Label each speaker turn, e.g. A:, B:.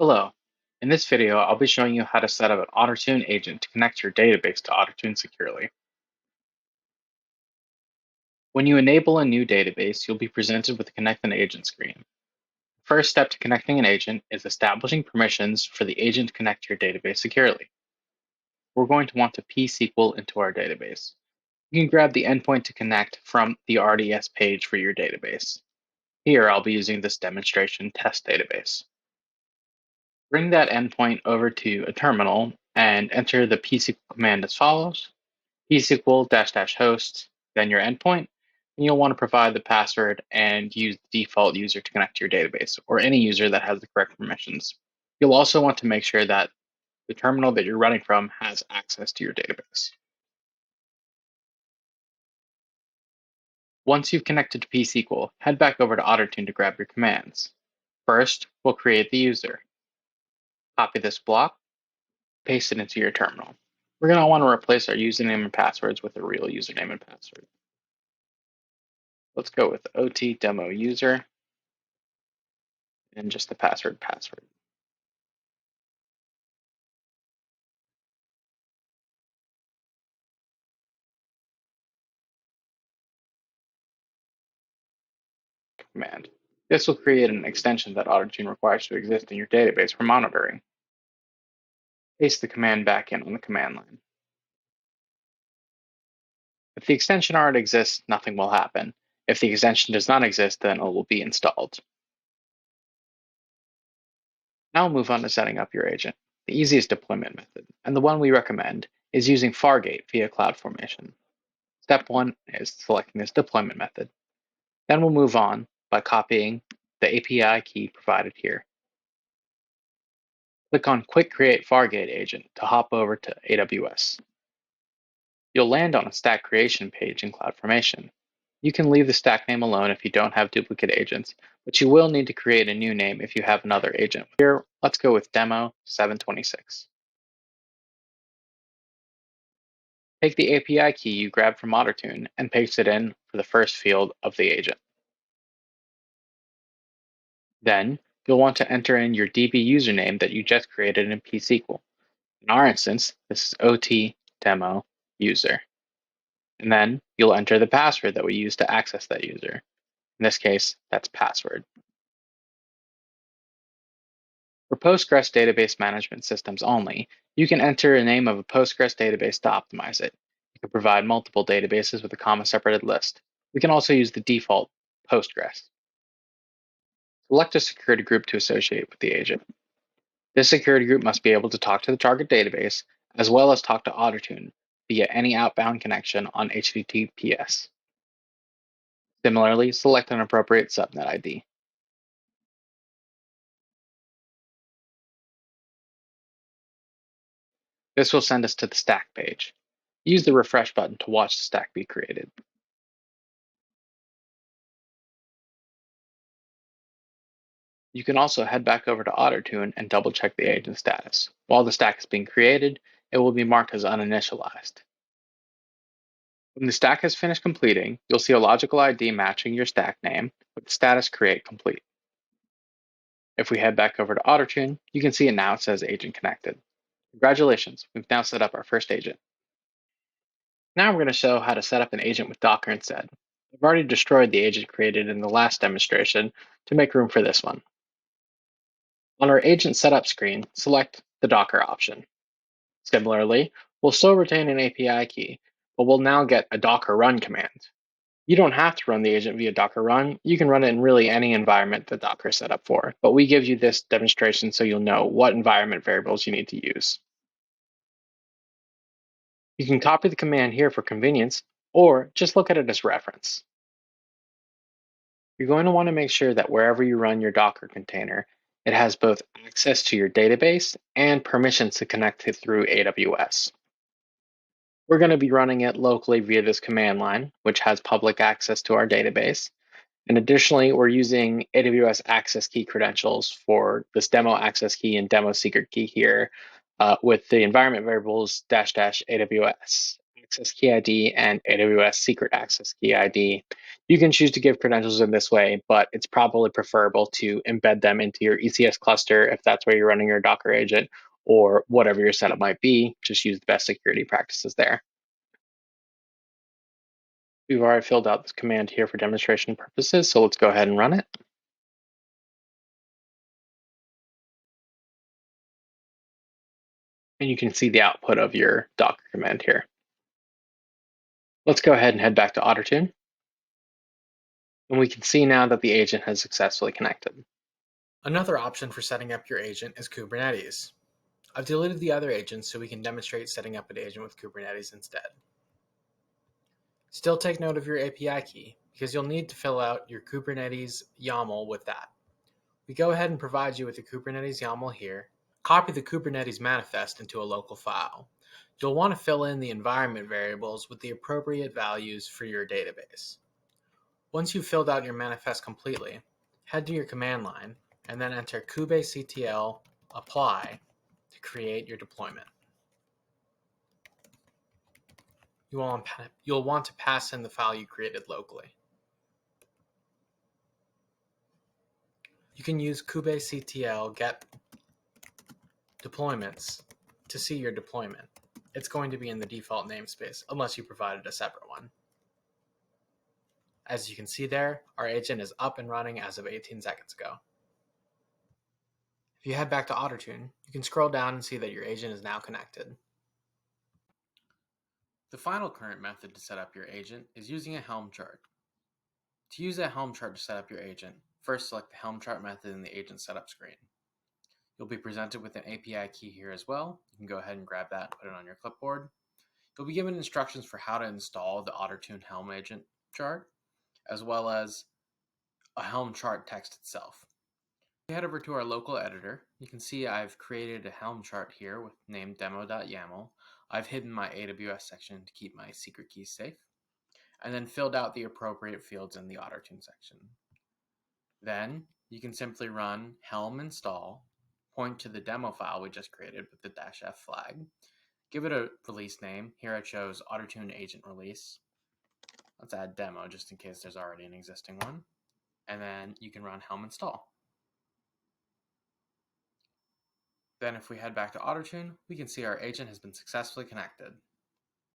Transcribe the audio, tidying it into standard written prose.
A: Hello. In this video, I'll be showing you how to set up an OtterTune agent to connect your database to OtterTune securely. When you enable a new database, you'll be presented with the Connect an Agent screen. The first step to connecting an agent is establishing permissions for the agent to connect to your database securely. We're going to want to pSQL into our database. You can grab the endpoint to connect from the RDS page for your database. Here, I'll be using this demonstration test database. Bring that endpoint over to a terminal and enter the pSQL command as follows: pSQL --host, then your endpoint, and you'll want to provide the password and use the default user to connect to your database, or any user that has the correct permissions. You'll also want to make sure that the terminal that you're running from has access to your database. Once you've connected to pSQL, head back over to OtterTune to grab your commands. First, we'll create the user. Copy this block, paste it into your terminal. We're going to want to replace our username and passwords with a real username and password. Let's go with OT demo user and just the password. Command. This will create an extension that OtterTune requires to exist in your database for monitoring. Paste the command back in on the command line. If the extension already exists, nothing will happen. If the extension does not exist, then it will be installed. Now we'll move on to setting up your agent. The easiest deployment method, and the one we recommend, is using Fargate via CloudFormation. Step 1 is selecting this deployment method. Then we'll move on by copying the API key provided here. Click on Quick Create Fargate Agent to hop over to AWS. You'll land on a stack creation page in CloudFormation. You can leave the stack name alone if you don't have duplicate agents, but you will need to create a new name if you have another agent. Here, let's go with Demo 726. Take the API key you grabbed from OtterTune and paste it in for the first field of the agent. Then, you'll want to enter in your DB username that you just created in pSQL. In our instance, this is OT demo user. And then you'll enter the password that we use to access that user. In this case, that's password. For Postgres database management systems only, you can enter a name of a Postgres database to optimize it. You can provide multiple databases with a comma-separated list. We can also use the default Postgres. Select a security group to associate with the agent. This security group must be able to talk to the target database, as well as talk to OtterTune via any outbound connection on HTTPS. Similarly, select an appropriate subnet ID. This will send us to the stack page. Use the refresh button to watch the stack be created. You can also head back over to OtterTune and double check the agent status. While the stack is being created, it will be marked as uninitialized. When the stack has finished completing, you'll see a logical ID matching your stack name with status create complete. If we head back over to OtterTune, you can see it now says agent connected. Congratulations, we've now set up our first agent. Now we're going to show how to set up an agent with Docker instead. I've already destroyed the agent created in the last demonstration to make room for this one. On our agent setup screen, select the Docker option. Similarly, we'll still retain an API key, but we'll now get a Docker run command. You don't have to run the agent via Docker run. You can run it in really any environment that Docker is set up for, but we give you this demonstration so you'll know what environment variables you need to use. You can copy the command here for convenience, or just look at it as reference. You're going to want to make sure that wherever you run your Docker container, it has both access to your database and permissions to connect it through AWS. We're going to be running it locally via this command line, which has public access to our database. And additionally, we're using AWS access key credentials for this demo access key and demo secret key here with the environment variables -- AWS access key ID and AWS secret access key ID. You can choose to give credentials in this way, but it's probably preferable to embed them into your ECS cluster if that's where you're running your Docker agent, or whatever your setup might be. Just use the best security practices there. We've already filled out this command here for demonstration purposes, so let's go ahead and run it. And you can see the output of your Docker command here. Let's go ahead and head back to OtterTune. And we can see now that the agent has successfully connected.
B: Another option for setting up your agent is Kubernetes. I've deleted the other agents so we can demonstrate setting up an agent with Kubernetes instead. Still take note of your API key, because you'll need to fill out your Kubernetes YAML with that. We go ahead and provide you with the Kubernetes YAML here. Copy the Kubernetes manifest into a local file. You'll want to fill in the environment variables with the appropriate values for your database. Once you've filled out your manifest completely, head to your command line and then enter kubectl apply to create your deployment. You'll want to pass in the file you created locally. You can use kubectl get deployments to see your deployment. It's going to be in the default namespace unless you provided a separate one. As you can see there, our agent is up and running as of 18 seconds ago. If you head back to OtterTune, you can scroll down and see that your agent is now connected. The final current method to set up your agent is using a Helm chart. To use a Helm chart to set up your agent, first select the Helm chart method in the agent setup screen. You'll be presented with an API key here as well. You can go ahead and grab that and put it on your clipboard. You'll be given instructions for how to install the OtterTune Helm agent chart, as well as a Helm chart text itself. If you head over to our local editor, you can see I've created a Helm chart here with named demo.yaml. I've hidden my AWS section to keep my secret keys safe, and then filled out the appropriate fields in the OtterTune section. Then you can simply run helm install, point to the demo file we just created with the -f flag, give it a release name. Here I chose OtterTune agent release. Let's add demo just in case there's already an existing one. And then you can run helm install. Then if we head back to OtterTune, we can see our agent has been successfully connected.